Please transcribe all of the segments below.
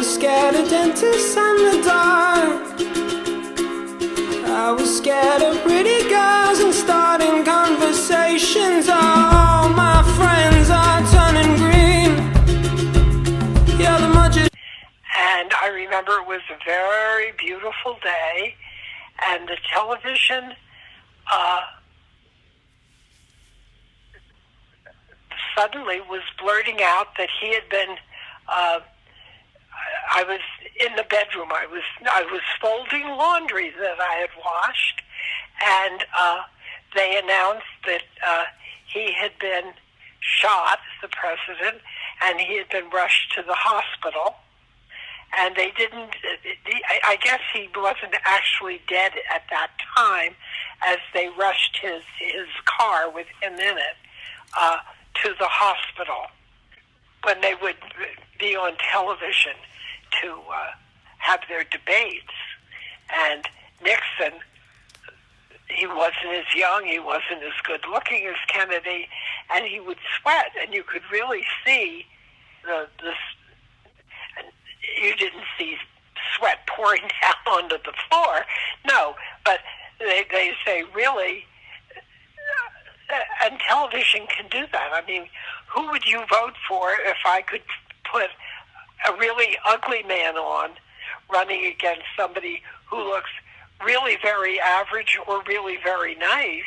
was scared of dentists and the dark. I was scared of pretty girls and starting conversations. All my friends are turning green. Yeah, the magician. And I remember it was a very beautiful day, and the television suddenly was blurting out that he had been. I was in the bedroom. I was folding laundry that I had washed, and they announced that he had been shot, the president, and he had been rushed to the hospital. And they didn't, I guess he wasn't actually dead at that time, as they rushed his car with him in it to the hospital. When they would be on television to have their debates, and Nixon, he wasn't as young, he wasn't as good looking as Kennedy, and he would sweat, and you could really see this. You didn't see sweat pouring down onto the floor, no, but they say, really, and television can do that. I mean, who would you vote for if I could put a really ugly man on running against somebody who looks really very average or really very nice?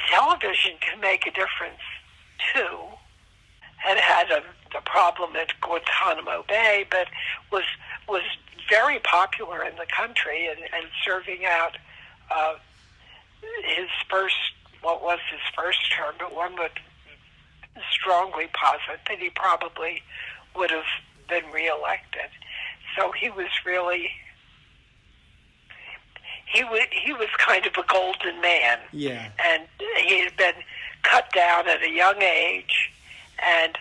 Television can make a difference, too. And had a problem at Guantanamo Bay, but was very popular in the country and serving out his first, what was his first term, but one would strongly posit that he probably would have been reelected. So he was really, he was kind of a golden man. Yeah. And he had been cut down at a young age, and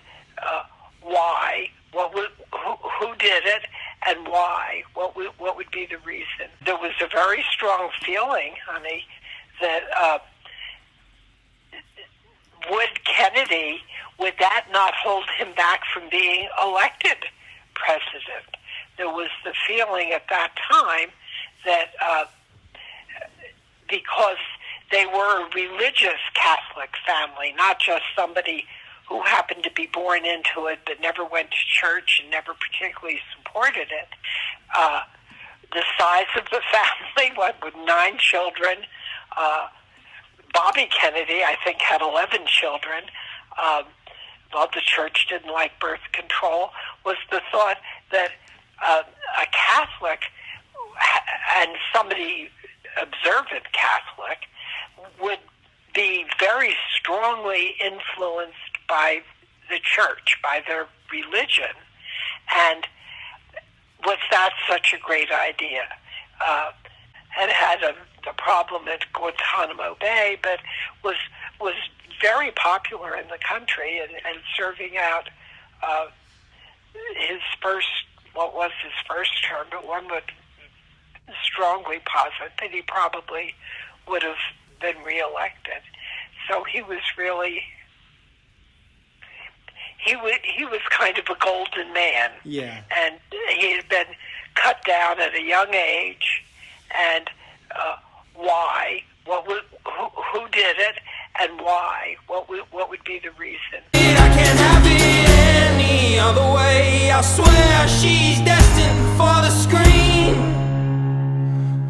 why? Who did it, and why? What would be the reason? There was a very strong feeling, honey, that would that not hold him back from being elected president? There was the feeling at that time that because they were a religious Catholic family, not just somebody who happened to be born into it but never went to church and never particularly supported it. The size of the family, with 9 children. Bobby Kennedy, I think, had 11 children. Well, the church didn't like birth control. Was the thought that a Catholic and somebody observant Catholic would be very strongly influenced by the church, by their religion, and was that such a great idea? Had a problem at Guantanamo Bay, but was very popular in the country and serving out his first, what was his first term, but one would strongly posit that he probably would have been reelected. So he was really, he was kind of a golden man. Yeah. And he had been cut down at a young age, and why? Who did it, and why? What would be the reason? I can't have it any other way. I swear she's destined for the screen.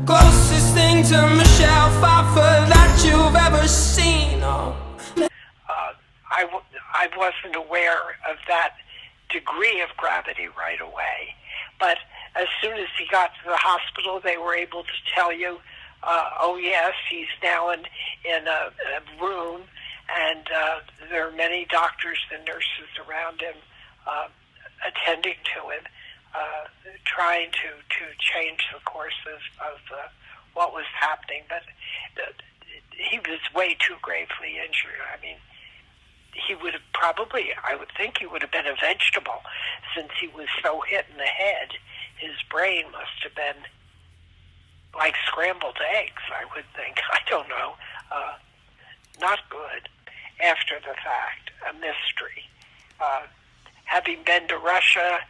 Closest thing to Michelle Pfeiffer that you've ever seen. Oh. I wasn't aware of that degree of gravity right away, but as soon as he got to the hospital, they were able to tell you, oh yes, he's now in a room, and there are many doctors and nurses around him attending to him, trying to change the course of what was happening. But he was way too gravely injured. I mean, he would have probably, I would think he would have been a vegetable, since he was so hit in the head. His brain must have been like scrambled eggs, I would think. I don't know. Not good. After the fact, a mystery. having been to Russia,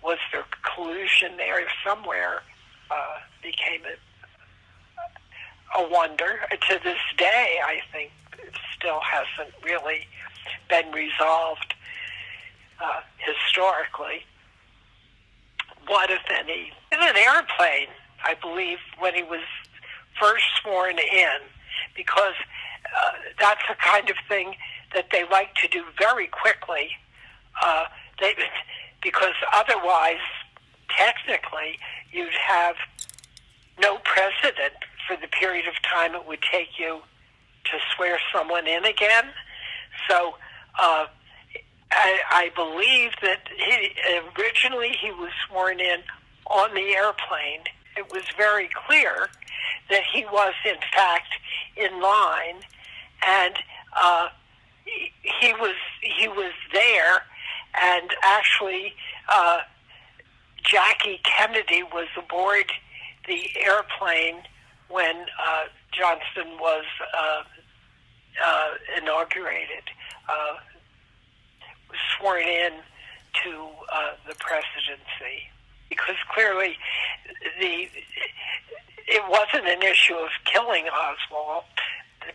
was there collusion there somewhere, became a wonder. To this day, I think it still hasn't really been resolved historically. What, if any, in an airplane, I believe, when he was first sworn in, because that's the kind of thing that they like to do very quickly, because otherwise, technically, you'd have no precedent for the period of time it would take you to swear someone in again. So I believe that originally he was sworn in on the airplane. It was very clear that he was, in fact, in line, and he was there, and actually Jackie Kennedy was aboard the airplane when Johnson was inaugurated, was sworn in to the presidency, because clearly it wasn't an issue of killing Oswald.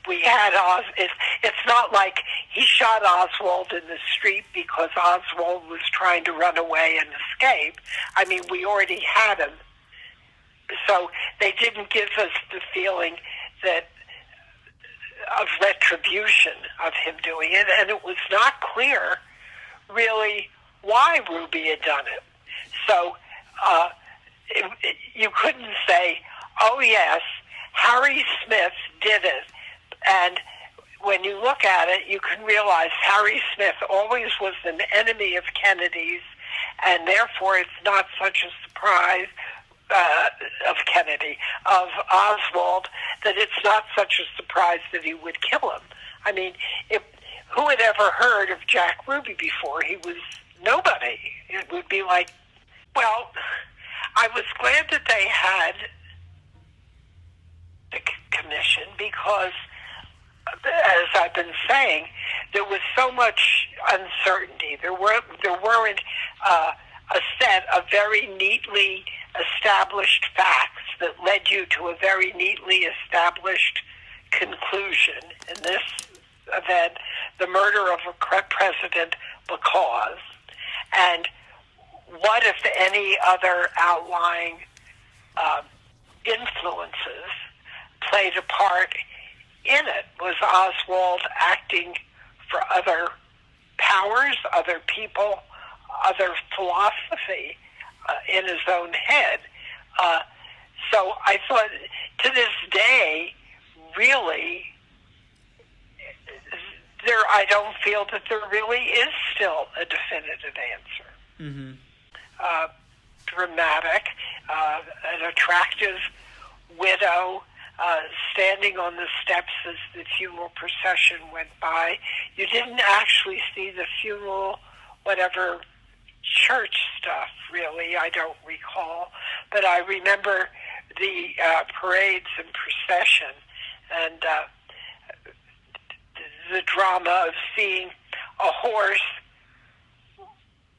We had it's not like he shot Oswald in the street because Oswald was trying to run away and escape. I mean, we already had him. So they didn't give us the feeling that of retribution of him doing it, and it was not clear really why Ruby had done it. So you couldn't say, oh yes, Harry Smith did it. And when you look at it, you can realize Harry Smith always was an enemy of Kennedy's, and therefore it's not such a surprise of Kennedy, of Oswald, that it's not such a surprise that he would kill him. I mean, who had ever heard of Jack Ruby before? He was nobody. It would be like, well, I was glad that they had the commission because, as I've been saying, there was so much uncertainty. There weren't a set of very neatly established facts that led you to a very neatly established conclusion. In this event, the murder of a president because, and what if any other outlying influences played a part in it? Was Oswald acting for other powers, other people, other philosophy in his own head? So I thought, to this day, really, I don't feel that there really is still a definitive answer. Mm-hmm. Dramatic, an attractive widow standing on the steps as the funeral procession went by. You didn't actually see the funeral, whatever church stuff, really, I don't recall. But I remember the parades and procession and the drama of seeing a horse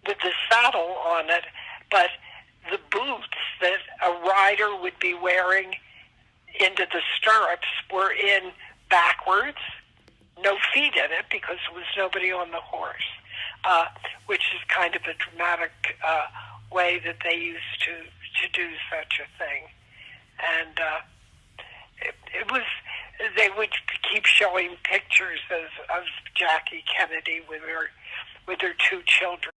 with the saddle on it, but the boots that a rider would be wearing into the stirrups were in backwards, no feet in it because there was nobody on the horse, which is kind of a dramatic way that they used to do such a thing. And it was, they would keep showing pictures of Jackie Kennedy with her two children.